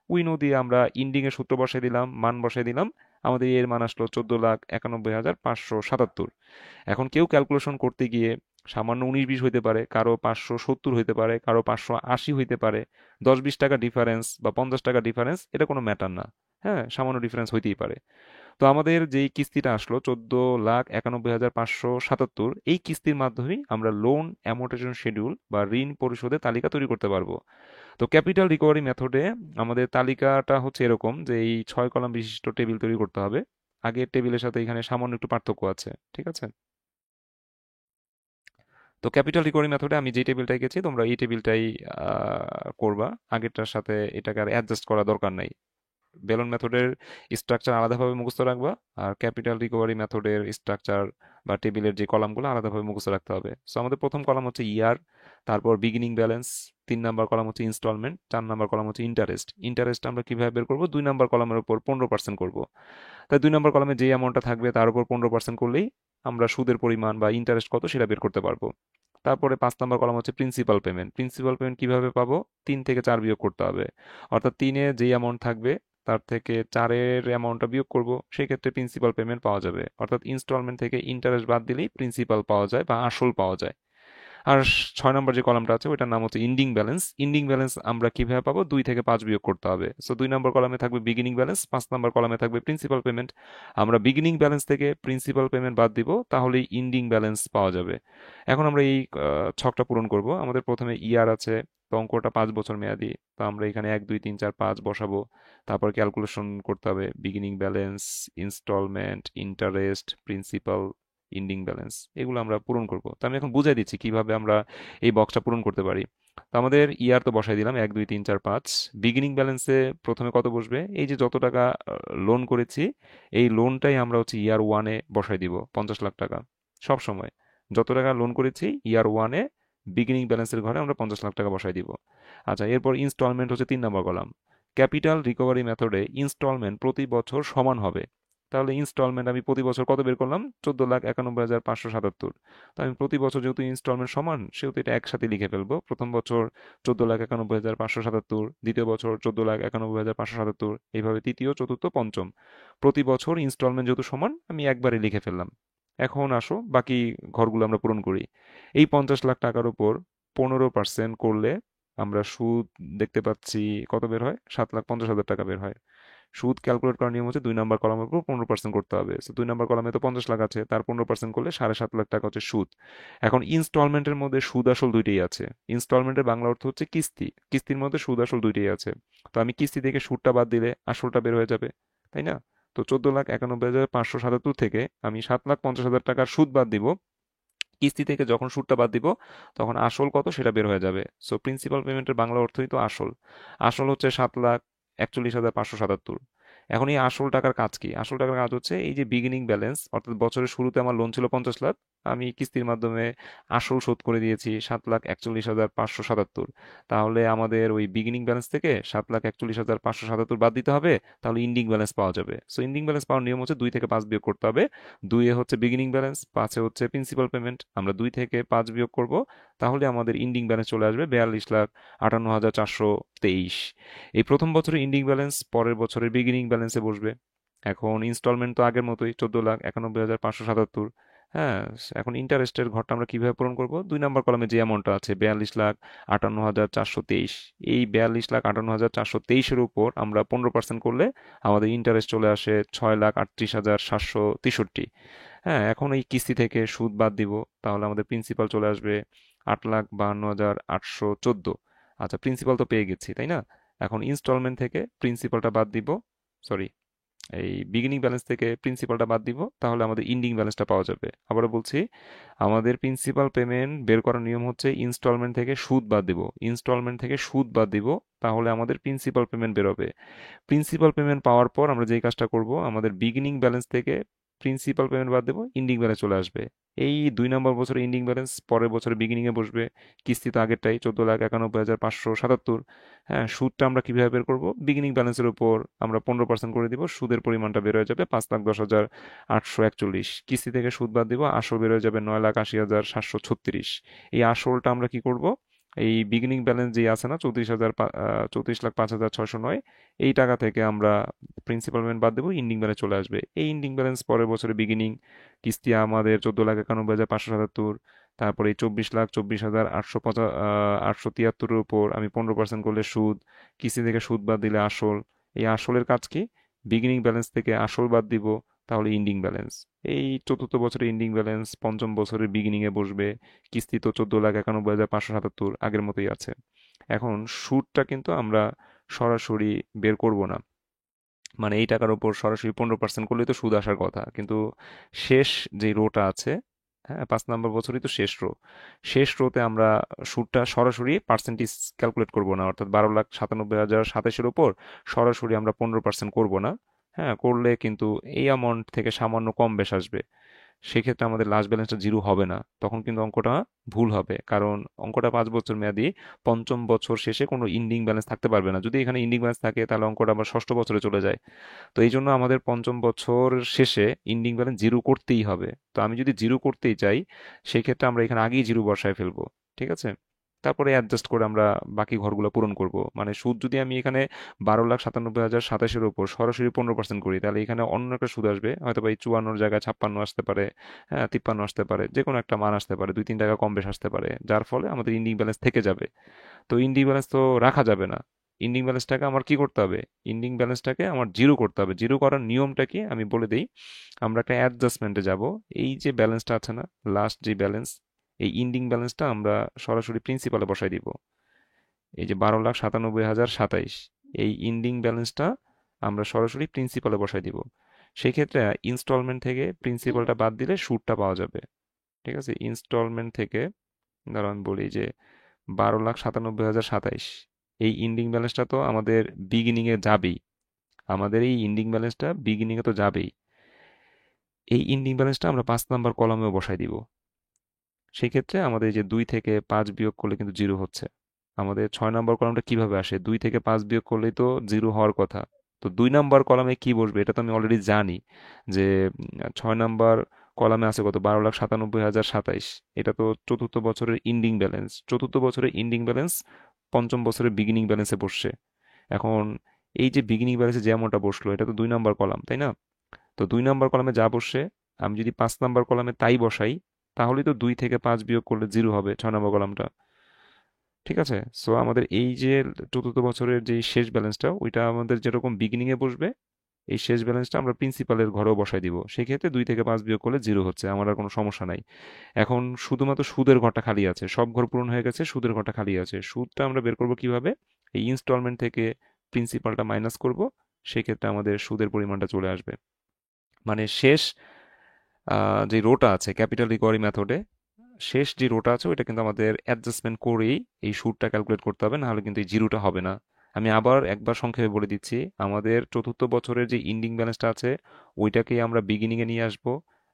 উইনো দিয়ে আমরা ইন্ডিং এর সূত্র বসাই দিলাম, মান বসাই দিলাম। আমাদের এর মান আসলো 14,91,577। এখন কেউ ক্যালকুলেশন করতে গিয়ে সামান্য 19-20 হইতে পারে, কারো 570 হইতে পারে, কারো 580 হইতে পারে। 10-20 টাকা ডিফারেন্স বা 50 টাকা ডিফারেন্স, এটা কোনো ম্যাটার না। হ্যাঁ, সামান্য ডিফারেন্স হইতেই পারে। তো আমাদের যেই কিস্তিটা আসলো 14,91,577, এই কিস্তির মাধ্যমেই আমরা লোন অ্যামোর্টাইজেশন শিডিউল বা ঋণ পরিশোধের তালিকা তৈরি করতে পারবো। তো ক্যাপিটাল রিকভারি মেথডে আমাদের তালিকাটা হচ্ছে এরকম যে এই 6 কলাম বিশিষ্ট টেবিল তৈরি করতে হবে। আগের টেবিলের সাথে এখানে সামান্য একটু পার্থক্য আছে, ঠিক আছে? তো ক্যাপিটাল রিকভারি মেথডে আমি যে টেবিলটা এঁকেছি তোমরা এই টেবিলটাই করবা। আগেরটার সাথে এটাকে আর অ্যাডজাস্ট করা দরকার নাই। বেলন মেথডের স্ট্রাকচার আলাদাভাবে মুখস্থ রাখবা, আর ক্যাপিটাল রিকভারি মেথডের স্ট্রাকচার বা টেবিলের যে কলামগুলো আলাদাভাবে মুখস্থ রাখতে হবে। সো আমাদের প্রথম কলাম হচ্ছে ইয়ার, তারপর বিগিনিং ব্যালেন্স, 3 নাম্বার কলাম হচ্ছে ইনস্টলমেন্ট, 4 নাম্বার কলাম হচ্ছে ইন্টারেস্ট। ইন্টারেস্ট আমরা কিভাবে বের করবো? 2 নাম্বার কলামের উপর 15% করবো। তাই 2 নাম্বার কলামে যে অ্যামাউন্টটা থাকবে তার উপর 15% করলেই আমরা সুদের পরিমাণ বা ইন্টারেস্ট কত সেটা বের করতে পারবো। তারপরে 5 নাম্বার কলাম হচ্ছে প্রিন্সিপাল পেমেন্ট। প্রিন্সিপাল পেমেন্ট কিভাবে পাবো? 3 থেকে 4 বিয়োগ করতে হবে। অর্থাৎ 3-এ যেই অ্যামাউন্ট থাকবে তার থেকে 4-এর অ্যামাউন্টটা বিয়োগ করব, সেই ক্ষেত্রে প্রিন্সিপাল পেমেন্ট পাওয়া যাবে। অর্থাৎ ইনস্টলমেন্ট থেকে ইন্টারেস্ট বাদ দিলেই প্রিন্সিপাল পাওয়া যায় বা আসল পাওয়া যায়। আর 6 নম্বর যে কলামটা আছে ওইটার নাম হচ্ছে ইন্ডিং ব্যালেন্স। ইন্ডিং ব্যালেন্স আমরা কিভাবে পাবো? 2 থেকে 5 বিয়োগ করতে হবে। সো 2 নম্বর কলামে থাকবে বিগিনিং ব্যালেন্স, 5 নম্বর কলামে থাকবে প্রিন্সিপাল পেমেন্ট। আমরা বিগিনিং ব্যালেন্স থেকে প্রিন্সিপাল পেমেন্ট বাদ দিব, তাহলেই ইন্ডিং ব্যালেন্স পাওয়া যাবে। এখন আমরা এই ছকটা পূরণ করব। আমাদের প্রথমে ইয়ার আছে, তো অঙ্কটা 5 বছর মেয়াদি। তো আমরা এখানে 1 2 3 4 5 বসাবো। তারপর ক্যালকুলেশন করতে হবে beginning balance, instalment, interest, principal, ending balance, এগুলো আমরা পূরণ করব। তো আমি এখন বুঝাই দিচ্ছি কিভাবে আমরা এই বক্সটা পূরণ করতে পারি। তো আমাদের ইয়ার তো বসাই দিলাম 1 2 3 4 5। বিগিনিং ব্যালেন্সে প্রথমে কত বসবে? এই যে যত টাকা লোন করেছি, এই লোনটাই আমরা হচ্ছে ইয়ার ওয়ানে বসাই দিব, 50 লাখ টাকা। সব সময় যত টাকা লোন করেছি ইয়ার ওয়ানে বিগিনিং ব্যালেন্সের ঘরে আমরা 50 লাখ টাকা বসাই দিব। আচ্ছা, এরপর ইনস্টলমেন্ট হচ্ছে 3 নম্বর কলাম। ক্যাপিটাল রিকভারি মেথডে ইনস্টলমেন্ট প্রতি বছর সমান হবে। তাহলে ইনস্টলমেন্ট আমি প্রতি বছর কত বের করলাম? 14,91,577। তো আমি প্রতি বছর যেহেতু ইনস্টলমেন্ট সমান, সেহেতু এটা একসাথে লিখে ফেলবো। প্রথম বছর 14,91,577, দ্বিতীয় বছর 14,91,577, এইভাবে তৃতীয়, চতুর্থ, পঞ্চম। প্রতি বছর ইনস্টলমেন্ট যেহেতু সমান, আমি একবারে লিখে ফেললাম। এখন আসো বাকি ঘরগুলো আমরা পূরণ করি। এই 50 লাখ টাকার উপর 15% করলে আমরা সুদ দেখতে পাচ্ছি কত বের হয়? 7,50,000 টাকা বের হয়। সুদ ক্যালকুলেট করার নিয়ম হচ্ছে 2 নম্বর কলামের উপর 15% করতে হবে। তো 2 নম্বর কলামে তো 50 লাখ আছে, তার 15% করলে 7,50,000 টাকা হচ্ছে সুদ। এখন ইনস্টলমেন্টের মধ্যে সুদ আসল দুইটাই আছে। ইনস্টলমেন্টের বাংলা অর্থ হচ্ছে কিস্তি, কিস্তির মধ্যে সুদ আসল দুইটাই আছে। তো আমি কিস্তি থেকে সুদটা বাদ দিলে আসলটা বের হয়ে যাবে, তাই না? তো 14,91,577 থেকে আমি 7,50,000 টাকার সুদ বাদ দিব। কিস্তি থেকে যখন সুদটা বাদ দিব তখন আসল কত সেটা বের হয়ে যাবে। সো প্রিন্সিপাল পেমেন্টের বাংলা অর্থই তো আসল। আসল হচ্ছে 7,41,577। এখন এই আসল টাকার কাজ কি? আসল টাকার কাজ হচ্ছে এই যে বিগিনিং ব্যালেন্স, অর্থাৎ বছরের শুরুতে আমার লোন ছিল 50 লাখ, আমি কিস্তির মাধ্যমে আসল শোধ করে দিয়েছি 7,41,577। তাহলে আমাদের ওই বিগিনিং ব্যালেন্স থেকে 7,41,577 বাদ দিতে হবে, তাহলে ইন্ডিং ব্যালেন্স পাওয়া যাবে। সো ইন্ডিং ব্যালেন্স পাওয়ার নিয়ম হচ্ছে 2 থেকে 5 বিয়োগ করতে হবে। 2-এ হচ্ছে বিগিনিং ব্যালেন্স, 5-এ হচ্ছে প্রিন্সিপাল পেমেন্ট। আমরা 2 থেকে 5 বিয়োগ করব, তাহলে আমাদের ইন্ডিং ব্যালেন্স চলে আসবে 42,58,423। এই প্রথম বছরের ইন্ডিং ব্যালেন্স পরের বছরের বিগিনিং ব্যালেন্সে বসবে। এখন ইনস্টলমেন্ট তো আগের মতোই 14,91,577। হ্যাঁ, এখন ইন্টারেস্টের ঘরটা আমরা কিভাবে পূরণ করব? 2 নম্বর কলামে যে অ্যামাউন্টটা আছে 42,58,423, এই 42,58,423-এর উপর আমরা 15% করলে আমাদের ইন্টারেস্ট চলে আসে 6,38,763। হ্যাঁ, এখন এই কিস্তি থেকে সুদ বাদ দিব, তাহলে আমাদের প্রিন্সিপাল চলে আসবে 8,52,814। আচ্ছা, প্রিন্সিপাল তো পেয়ে গেছি, তাই না? এখন ইনস্টলমেন্ট থেকে প্রিন্সিপালটা বাদ দিব, সরি, এই বিগিনিং ব্যালেন্স থেকে প্রিন্সিপালটা বাদ দিব, তাহলে আমাদের ইন্ডিং ব্যালেন্সটা পাওয়া যাবে। আবারও বলছি, আমাদের প্রিন্সিপাল পেমেন্ট বের করার নিয়ম হচ্ছে ইনস্টলমেন্ট থেকে সুদ বাদ দিব, ইনস্টলমেন্ট থেকে সুদ বাদ দিব, তাহলে আমাদের প্রিন্সিপাল পেমেন্ট বেরোবে। প্রিন্সিপাল পেমেন্ট পাওয়ার পর আমরা যেই কাজটা করব, আমাদের বিগিনিং ব্যালেন্স থেকে প্রিন্সিপাল পেমেন্ট বাদ দেবো, ইন্ডিং ব্যালেন্স চলে আসবে। এই 2 নম্বর বছরে ইন্ডিং ব্যালেন্স পরের বছরে বিগিনিং এ বসবে। কিস্তি তো আগেরটাই 14,91,577। হ্যাঁ, সুদটা আমরা কিভাবে বের করব? বিগিনিং ব্যালেন্সের উপর আমরা 15% করে দিব, সুদের পরিমাণটা বের হয়ে যাবে 5,10,841। কিস্তি থেকে সুদ বাদ দিব, আসল বের হয়ে যাবে 9,80,736। এই আসলটা আমরা কি করব? এই বিগিনিং ব্যালেন্স যে আছে না 34,05,609, এই টাকা থেকে আমরা প্রিন্সিপাল পেমেন্ট বাদ দেবো, ইন্ডিং ব্যালেন্স চলে আসবে। এই ইন্ডিং ব্যালেন্স পরের বছরে বিগিনিং, কিস্তি আমাদের 14,91,577। তারপরে এই 24,24,873-এর উপর আমি 15% করলে সুদ, কিস্তি থেকে সুদ বাদ দিলে আসল। এই আসলের কাজ কি? বিগিনিং ব্যালেন্স থেকে আসল বাদ দিব, তাহলে ইন্ডিং ব্যালেন্স। এই চতুর্থ বছরের ইন্ডিং ব্যালেন্স পঞ্চম বছরের বিগিনিং এ বসবে। কিস্তি তো 14,91,577 আগের মতোই আছে। এখন সুদটা কিন্তু আমরা সরাসরি বের করব না, মানে এই টাকার উপর সরাসরি 15% করলেই তো সুদ আসার কথা, কিন্তু শেষ যে রোটা আছে, হ্যাঁ 5 নম্বর বছরই তো শেষ রো, শেষ রোতে আমরা সুদটা সরাসরি পার্সেন্টেজ ক্যালকুলেট করব না, অর্থাৎ 12,97,027-এর উপর সরাসরি আমরা 15% করব না। হ্যাঁ, করলে কিন্তু এই অ্যামাউন্ট থেকে সামান্য কম বেশ আসবে। সেক্ষেত্রে আমাদের লাস্ট ব্যালেন্সটা জিরো হবে না, তখন কিন্তু অঙ্কটা ভুল হবে, কারণ অঙ্কটা 5 বছর মেয়াদি। পঞ্চম বছর শেষে কোনো ইন্ডিং ব্যালেন্স থাকতে পারবে না। যদি এখানে ইন্ডিং ব্যালেন্স থাকে তাহলে অঙ্কটা আবার ষষ্ঠ বছরে চলে যায়। তো এই জন্য আমাদের পঞ্চম বছর শেষে ইন্ডিং ব্যালেন্স জিরো করতেই হবে। তো আমি যদি জিরো করতেই চাই, সেই ক্ষেত্রে আমরা এখানে আগেই জিরো বসায় ফেলবো। ঠিক আছে, তারপরে অ্যাডজাস্ট করে আমরা বাকি ঘরগুলো পূরণ করব। মানে সুদ যদি আমি এখানে 12,97,027-এর উপর সরাসরি 15% করি, তাহলে এখানে অন্য একটা সুদ আসবে, হয়তো বা এই 54 জায়গায় 56 আসতে পারে, হ্যাঁ 53 আসতে পারে, যে কোনো একটা মান আসতে পারে, 2-3 টাকা কম বেশ আসতে পারে, যার ফলে আমাদের ইন্ডিং ব্যালেন্স থেকে যাবে। তো ইন্ডিং ব্যালেন্স তো রাখা যাবে না। ইন্ডিং ব্যালেন্সটাকে আমার কি করতে হবে? ইন্ডিং ব্যালেন্সটাকে আমার জিরো করতে হবে। জিরো করার নিয়মটা কি আমি বলে দেই। আমরা একটা অ্যাডজাস্টমেন্টে যাব। এই যে ব্যালেন্সটা আছে না, লাস্ট যে ব্যালেন্স, এই ইন্ডিং ব্যালেন্সটা আমরা সরাসরি প্রিন্সিপালে বসাই দিব। এই যে 12,97,027, এই ইন্ডিং ব্যালেন্সটা আমরা সরাসরি প্রিন্সিপালে বসাই দিব। সেই ক্ষেত্রে ইনস্টলমেন্ট থেকে প্রিন্সিপালটা বাদ দিলে সুদটা পাওয়া যাবে। ঠিক আছে, ইনস্টলমেন্ট থেকে ধরো আমি বলি যে 12,97,027, এই ইন্ডিং ব্যালেন্সটা তো আমাদের বিগিনিং এ যাবেই। আমাদের এই ইন্ডিং ব্যালেন্সটা বিগিনিং এ তো যাবেই। এই ইন্ডিং ব্যালেন্সটা আমরা 5 নাম্বার কলামেও বসাই দিব। সেই ক্ষেত্রে আমাদের এই যে 2 থেকে 5 বিয়োগ করলে কিন্তু জিরো হচ্ছে। আমাদের 6 নাম্বার কলামটা কিভাবে আসে? 2 থেকে 5 বিয়োগ করলেই তো জিরো হওয়ার কথা। তো 2 নাম্বার কলামে কি বসবে এটা তো আমি অলরেডি জানি, যে 6 নাম্বার কলামে আছে কত? 12,97,027। এটা তো চতুর্থ বছরের ইন্ডিং ব্যালেন্স। চতুর্থ বছরের ইন্ডিং ব্যালেন্স পঞ্চম বছরের বিগিনিং ব্যালেন্সে বসছে। এখন এই যে বিগিনিং ব্যালেন্সে যে অ্যামাউন্টটা বসলো, এটা তো 2 নাম্বার কলাম, তাই না? তো 2 নাম্বার কলামে যা বসছে, আমি যদি 5 নাম্বার কলামে তাই বসাই, তাহলেই তো 2 থেকে 5 বিয়োগ করলে জিরো হবে 6 নাম্বার কলামটা। ঠিক আছে, সো আমাদের এই যে চতুর্থ বছরের যে শেষ ব্যালেন্সটা, ওইটা আমাদের যেরকম বিগিনিং এ বসবে, এই শেষ ব্যালেন্সটা আমরা প্রিন্সিপালের ঘরেও বসাই দিব। সেই ক্ষেত্রে 2 থেকে 5 বিয়োগ করলে জিরো হচ্ছে, আমার আর কোনো সমস্যা নাই। এখন শুধুমাত্র সুদের ঘরটা খালি আছে, সব ঘর পূরণ হয়ে গেছে, সুদের ঘরটা খালি আছে। সুদটা আমরা বের করবো কিভাবে? এই ইনস্টলমেন্ট থেকে প্রিন্সিপালটা মাইনাস করব, সেই ক্ষেত্রে আমাদের সুদের পরিমাণটা চলে আসবে। মানে শেষ যে রোটা আছে ক্যাপিটাল রিকভারি মেথডে, শেষ যে রোটা আছে ওইটা কিন্তু আমাদের অ্যাডজাস্টমেন্ট করেই এই সুদটা ক্যালকুলেট করতে হবে, না হলে কিন্তু এই জিরোটা হবে না। আমি আবার একবার সংক্ষেপে বলে দিচ্ছি, আমাদের চতুর্থ বছরের যে ইন্ডিং ব্যালেন্সটা আছে, ওইটাকেই আমরা বিগিনিং এ নিয়ে আসবো।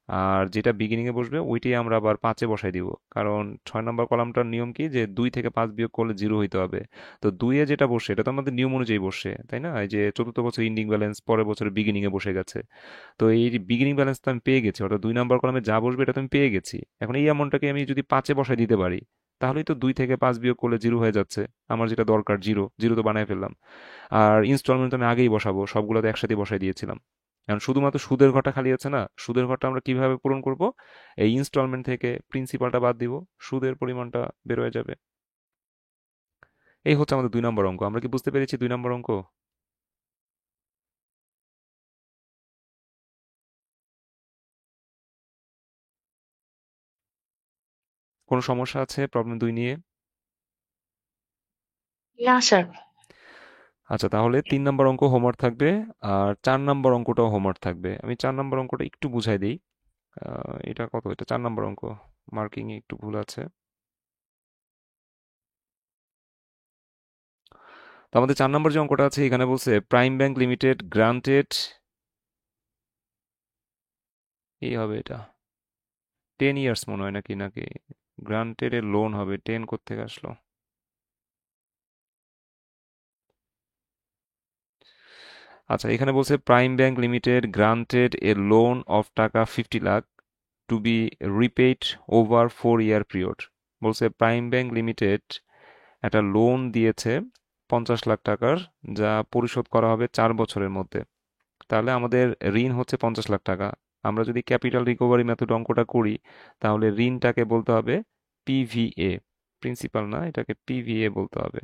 আর যেটা বিগিনিং এ বসবে ওইটাই আমরা আবার 5-এ বসাই দিব, কারণ 6 নম্বর কলামটার নিয়ম কি, যে 2 থেকে 5 বিয়োগ করলে জিরো হইতে হবে। তো 2-এ যেটা বসে এটা তো আমাদের নিয়ম অনুযায়ী বসে, তাই না? এই যে চতুর্থ বছর ইন্ডিং ব্যালেন্স পরের বছরের বিগিনিং এ বসে গেছে। তো এই বিগিনিং ব্যালেন্স তো আমি পেয়ে গেছি, অর্থাৎ 2 নাম্বার কলামে যা বসবে এটা তো আমি পেয়ে গেছি। এখন এই অ্যামাউন্টটাকে আমি যদি 5-এ বসাই দিতে পারি, তাহলেই তো 2 থেকে 5 বিয়োগ করলে জিরো হয়ে যাচ্ছে। আমার যেটা দরকার জিরো, জিরো তো বানায় ফেললাম। আর ইনস্টলমেন্ট তো আমি আগেই বসাবো, সবগুলো তো একসাথে বসাই দিয়েছিলাম। এখন শুধুমাত্র সুদের ঘরটা খালি আছে না, সুদের ঘরটা আমরা কিভাবে পূরণ করব? এই ইনস্টলমেন্ট থেকে প্রিন্সিপালটা বাদ দিব, সুদের পরিমাণটা বের হয়ে যাবে। এই হচ্ছে আমাদের 2 নম্বর অঙ্ক। আমরা কি বুঝতে পেরেছি 2 নম্বর অঙ্ক? কোনো সমস্যা আছে প্রবলেম 2 নিয়ে? না স্যার। আচ্ছা, তাহলে 3 নম্বর অঙ্ক হোমওয়ার্ক থাকবে, আর 4 নম্বর অঙ্কটাও হোমওয়ার্ক থাকবে। আমি 4 নম্বর অঙ্কটা একটু বুঝাই দিই। এটা কত? এটা 4 নম্বর অঙ্ক। মার্কিং এ একটু ভুল আছে। তো আমাদের 4 নম্বর যে অঙ্কটা আছে, এখানে বলছে প্রাইম ব্যাংক লিমিটেড গ্রান্টেড, এই হবে এটা 10 ইয়ার্স মনে হয়, নাকি নাকি গ্রান্টেড এর লোন হবে, 10 কোত্থেকে আসলো? আচ্ছা, এখানে বলছে prime bank limited granted a loan of taka 50 lakh to be repaid over 4 year period. বলছে প্রাইম ব্যাংক লিমিটেড একটা লোন দিয়েছে 50 লাখ টাকার, যা পরিশোধ করা হবে 4 বছরের মধ্যে। তাহলে আমাদের ঋণ হচ্ছে 50 লাখ টাকা। আমরা যদি ক্যাপিটাল রিকভারি মেথড অঙ্কটা করি, তাহলে ঋণটাকে বলতে হবে পিভিএ, প্রিন্সিপাল না, এটাকে পিভিএ বলতে হবে।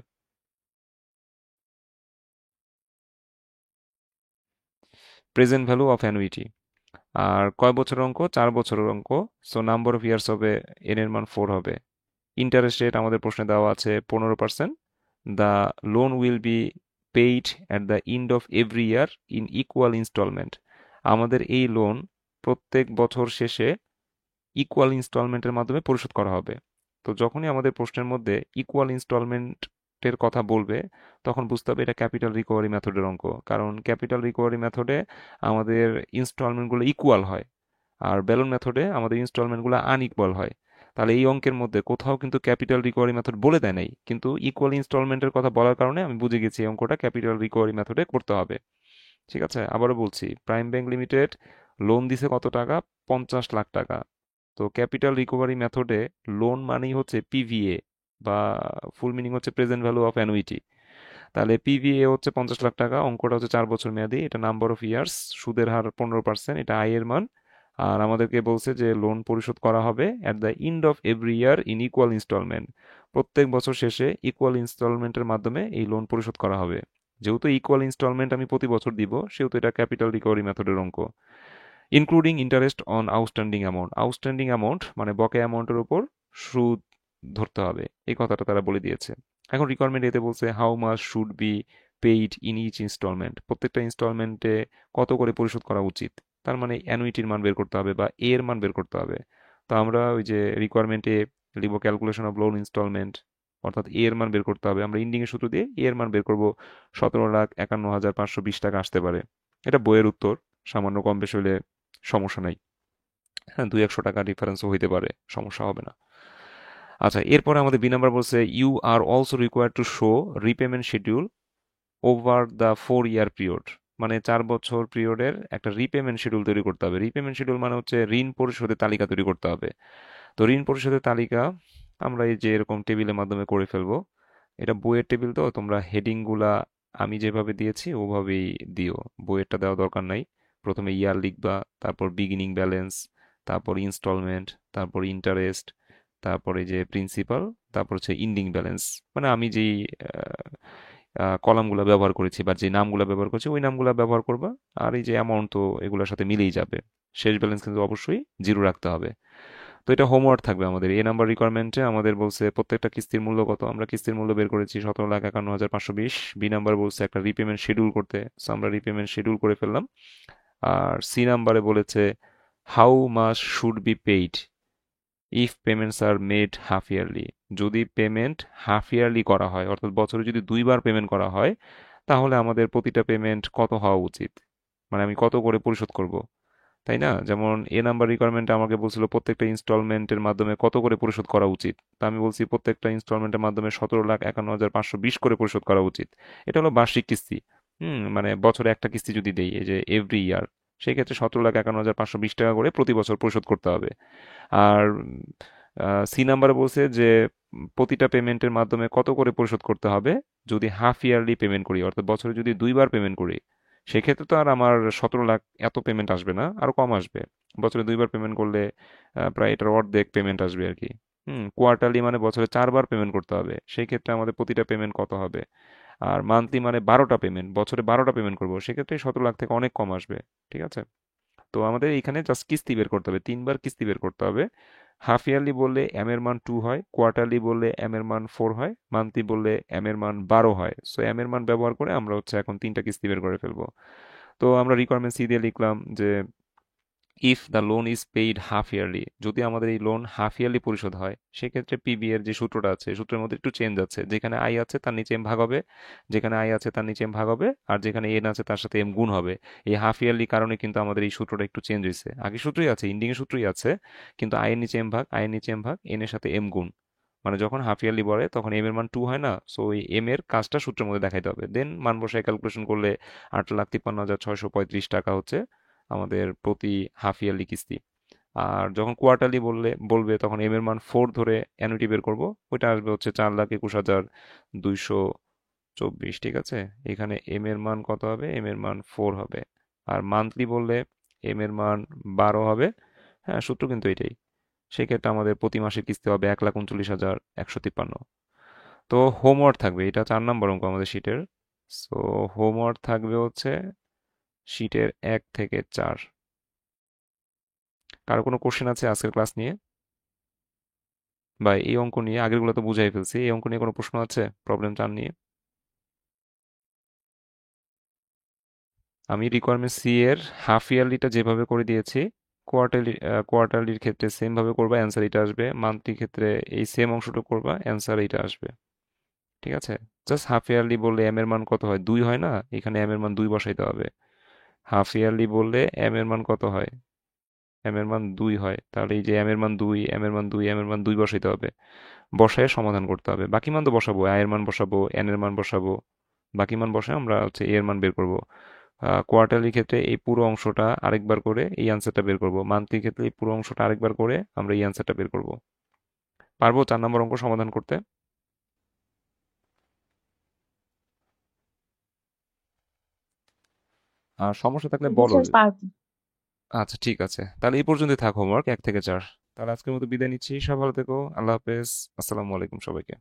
Present value of annuity. আর কয় বছরের অঙ্ক? 4 বছরের অঙ্ক। সো নাম্বার অফ ইয়ার্স হবে, এন এর মান 4 হবে। ইন্টারেস্ট রেট আমাদের প্রশ্নে দেওয়া আছে 15%। The loan will be paid at the end of every year in equal instalment. আমাদের এই লোন প্রত্যেক বছর শেষে ইকুয়াল ইনস্টলমেন্টের মাধ্যমে পরিশোধ করা হবে। তো যখনই আমাদের প্রশ্নের মধ্যে ইকুয়াল ইনস্টলমেন্টের কথা বলবে, তখন বুঝতে হবে এটা ক্যাপিটাল রিকভারি মেথডের অঙ্ক। কারণ ক্যাপিটাল রিকভারি মেথডে আমাদের ইনস্টলমেন্টগুলো ইকুয়াল হয়, আর ব্যালন মেথডে আমাদের ইনস্টলমেন্টগুলো আনইকুয়াল হয়। তাহলে এই অঙ্কের মধ্যে কোথাও কিন্তু ক্যাপিটাল রিকভারি মেথড বলে দেয় নাই, কিন্তু ইকুয়াল ইনস্টলমেন্টের কথা বলার কারণে আমি বুঝে গেছি এই অঙ্কটা ক্যাপিটাল রিকভারি মেথডে করতে হবে। ঠিক আছে, আবারও বলছি, প্রাইম ব্যাংক লিমিটেড লোন দিছে কত টাকা? 50 লাখ টাকা। তো ক্যাপিটাল রিকভারি মেথডে লোন মানেই হচ্ছে পিভিএ, বা ফুল মিনিং হচ্ছে প্রেজেন্ট ভ্যালু অফ অ্যানুইটি। তাহলে পিভিএ হচ্ছে 50 লাখ টাকা, অঙ্কটা হচ্ছে 4 বছর মেয়াদি, এটা নাম্বার অফ ইয়ার্স, সুদের হার 15%, এটা আয়ের মান। আর আমাদেরকে বলছে যে লোন পরিশোধ করা হবে at the end of every year in equal instalment. প্রত্যেক বছর শেষে ইকুয়াল ইনস্টলমেন্টের মাধ্যমে এই লোন পরিশোধ করা হবে। যেহেতু ইকুয়াল ইনস্টলমেন্ট আমি প্রতি বছর দিব, সেহেতু এটা ক্যাপিটাল রিকভারি মেথডের অঙ্ক। Including interest on outstanding amount. Outstanding amount মানে বকেয়া অ্যামাউন্টের উপর সুদ ধরতে হবে, এই কথাটা তারা বলে দিয়েছে। এখন রিকোয়ারমেন্ট এতে বলছে how much should be paid in each instalment. প্রত্যেকটা ইনস্টলমেন্টে কত করে পরিশোধ করা উচিত, তার মানে অ্যানুইটির মান বের করতে হবে বা এর মান বের করতে হবে। তো আমরা ওই যে রিকোয়ারমেন্টে লিখব ক্যালকুলেশন অফ লোন ইনস্টলমেন্ট, অর্থাৎ এর মান বের করতে হবে। আমরা ইন্ডিং এর সূত্র দিয়ে এর মান বের করব, 17,51,520 টাকা আসতে পারে। এটা বইয়ের উত্তর, সামান্য কম বেশি হলে সমস্যা নাই। হ্যাঁ, 200-100 টাকা ডিফারেন্সও হইতে পারে, সমস্যা হবে না। আচ্ছা, এরপরে আমাদের বি নাম্বার বলছে you are also required to show repayment schedule over the 4 year period. মানে 4 বছর পিরিয়ডের একটা রিপেমেন্ট শিডিউল তৈরি করতে হবে। রিপেমেন্ট শিডিউল মানে হচ্ছে ঋণ পরিশোধের তালিকা তৈরি করতে হবে। তো ঋণ পরিশোধের তালিকা আমরা এই যে এরকম টেবিলের মাধ্যমে করে ফেলবো। এটা বইয়ের টেবিল, তো তোমরা হেডিংগুলা আমি যেভাবে দিয়েছি ওভাবেই দিও, বইয়েরটা দেওয়া দরকার নাই। প্রথমে ইয়ার লিখবা, তারপর বিগিনিং ব্যালেন্স, তারপর ইনস্টলমেন্ট, তারপর ইন্টারেস্ট, তারপরে যে প্রিন্সিপাল, তারপর হচ্ছে ইন্ডিং ব্যালেন্স। মানে আমি যেই কলামগুলো ব্যবহার করেছি বা যে নামগুলো ব্যবহার করেছি ওই নামগুলো ব্যবহার করবা। আর এই যে অ্যামাউন্ট, তো এগুলোর সাথে মিলেই যাবে। শেষ ব্যালেন্স কিন্তু অবশ্যই জিরো রাখতে হবে। তো এটা হোমওয়ার্ক থাকবে আমাদের। এ নাম্বার রিকোয়ারমেন্টে আমাদের বলছে প্রত্যেকটা কিস্তির মূল্য কত, আমরা কিস্তির মূল্য বের করেছি 17,51,520। বি নাম্বার বলছে একটা রিপেমেন্ট শিডিউল করতে, সো আমরা রিপেমেন্ট শিডিউল করে ফেললাম। আর সি নাম্বারে বলেছে how much should be paid if payments are made half yearly. যদি পেমেন্ট হাফ ইয়ারলি করা হয়, অর্থাৎ বছরে যদি 2বার পেমেন্ট করা হয়, তাহলে আমাদের প্রতিটা পেমেন্ট কত হওয়া উচিত, মানে আমি কত করে পরিশোধ করব, তাই না? যেমন এ নাম্বার রিকোয়ারমেন্টে আমাকে বলছিল প্রত্যেকটা ইনস্টলমেন্টের মাধ্যমে কত করে পরিশোধ করা উচিত। তা আমি বলছি প্রত্যেকটা ইনস্টলমেন্টের মাধ্যমে 17,51,520 করে পরিশোধ করা উচিত। এটা হলো বার্ষিক কিস্তি। মানে বছরে একটা কিস্তি যদি দেই, এই যে এভরি ইয়ার, সেই ক্ষেত্রে 17,51,520 টাকা করে প্রতি বছর পরিশোধ করতে হবে। আর সি নাম্বারে বলছে যে প্রতিটা পেমেন্টের মাধ্যমে কত করে পরিশোধ করতে হবে যদি হাফ ইয়ারলি পেমেন্ট করি, অর্থাৎ বছরে যদি 2বার পেমেন্ট করি। সেক্ষেত্রে তো আর আমার 17 লাখ এত পেমেন্ট আসবে না, আরো কম আসবে। বছরে 2বার পেমেন্ট করলে প্রায় এটার অর্ধেক পেমেন্ট আসবে আর কি। কোয়ার্টারলি মানে বছরে 4বার পেমেন্ট করতে হবে, সেই ক্ষেত্রে আমাদের প্রতিটা পেমেন্ট কত হবে। আর মান্থলি মানে 12টা পেমেন্ট, বছরে 12টা পেমেন্ট করবো, সেক্ষেত্রে 17 লাখ থেকে অনেক কম আসবে। ঠিক আছে, তো আমাদের এখানে জাস্ট কিস্তি বের করতে হবে, 3বার কিস্তি বের করতে হবে। হাফ ইয়ারলি বললে এম এর মান 2 হয়, কোয়ার্টারলি বললে এম এর মান 4 হয়, মান্থলি বললে এম এর মান 12 হয়। সো এম এর মান ব্যবহার করে আমরা হচ্ছে এখন 3টা কিস্তি বের করে ফেলবো। তো আমরা রিকোয়ারমেন্ট সি দিয়ে লিখলাম যে if the loan is paid half yearly. যদি আমাদের এই লোন হাফ ইয়ারলি পরিশোধ হয়, সেক্ষেত্রে পিবি এর যে সূত্রটা আছে, সূত্রের মধ্যে একটু চেঞ্জ আছে। যেখানে আই আছে তার নিচে এম ভাগ হবে, যেখানে আই আছে তার নিচে এম ভাগ হবে, আর যেখানে এন আছে তার সাথে এম গুণ হবে। এই হাফ ইয়ারলি কারণে কিন্তু আমাদের এই সূত্রটা একটু চেঞ্জ হয়েছে। আগে সূত্রই আছে, ইন্ডিং এর সূত্রই আছে, কিন্তু আই এর নিচে এম ভাগ, আই এর নিচে এম ভাগ, এন এর সাথে এম গুণ। মানে যখন হাফ ইয়ারলি বলে তখন এম এর মান 2 হয় না, সো ওই এম এর কাজটা সূত্রের মধ্যে দেখাইতে হবে। দেন মান বসায় ক্যালকুলেশন করলে 8,53,635 টাকা হচ্ছে আমাদের প্রতি হাফ ইয়ারলি কিস্তি। আর যখন কোয়ার্টারলি বলবে তখন এম এর মান 4 ধরে অ্যানুইটি বের করব, ওইটা আসবে হচ্ছে 4,21,224। ঠিক আছে, এখানে এম এর মান কত হবে? এম এর মান 4 হবে। আর মান্থলি বললে এম এর মান 12 হবে। হ্যাঁ, সূত্র কিন্তু এটাই। সেক্ষেত্রে আমাদের প্রতি মাসে কিস্তি হবে 1,39,153। তো হোমওয়ার্ক থাকবে, এটা 4 নম্বর অঙ্ক আমাদের শীটের। সো হোমওয়ার্ক থাকবে হচ্ছে শীটের 1 থেকে 4। কারো কোনো কোশ্চেন আছে আজকের ক্লাস নিয়ে বা এই অঙ্ক নিয়ে? আগেরগুলো তো বুঝাই ফেলছি, এই অঙ্ক নিয়ে কোনো প্রশ্ন আছে, প্রবলেম 4 নিয়ে? আমি রিকোয়ারমেন্ট সি এর হাফ ইয়ারলিটা যেভাবে করে দিয়েছি, কোয়ার্টারলির ক্ষেত্রে সেম ভাবে করবা, অ্যান্সার এটা আসবে। মান্থলি ক্ষেত্রে এই সেম অংশটা করবা, অ্যান্সার এইটা আসবে। ঠিক আছে? জাস্ট হাফ ইয়ারলি বললে এম এর মান কত হয়? 2 হয় না? এখানে এম এর মান 2 বসাইতে হবে। হাফ ইয়ারলি বললে এম এর মান কত হয়? এম এর মান 2 হয়। তাহলে এই যে এম এর মান 2, এম এর মান 2, এম এর মান 2 বসাইতে হবে। বসায় সমাধান করতে হবে। বাকি মান তো বসাবো, আই এর মান বসাবো, এন এর মান বসাবো। বাকি মান বসায় আমরা হচ্ছে এ এর মান বের করব। কোয়ার্টারলি ক্ষেত্রে এই পুরো অংশটা আরেকবার করে এই অ্যান্সারটা বের করব। মান্থলি ক্ষেত্রে এই পুরো অংশটা আরেকবার করে আমরা এই অ্যান্সারটা বের করব। পারবো 4 নম্বর অঙ্ক সমাধান করতে? আর সমস্যা থাকলে জি বলো। স্যার, পারবো। আচ্ছা ঠিক আছে, তাহলে এই পর্যন্তই থাক হোমওয়ার্ক 1 থেকে 4। তাহলে আজকের মতো বিদায় নিচ্ছি, সব ভালো থেকো, আল্লাহ হাফেজ, আসসালামু আলাইকুম সবাইকে।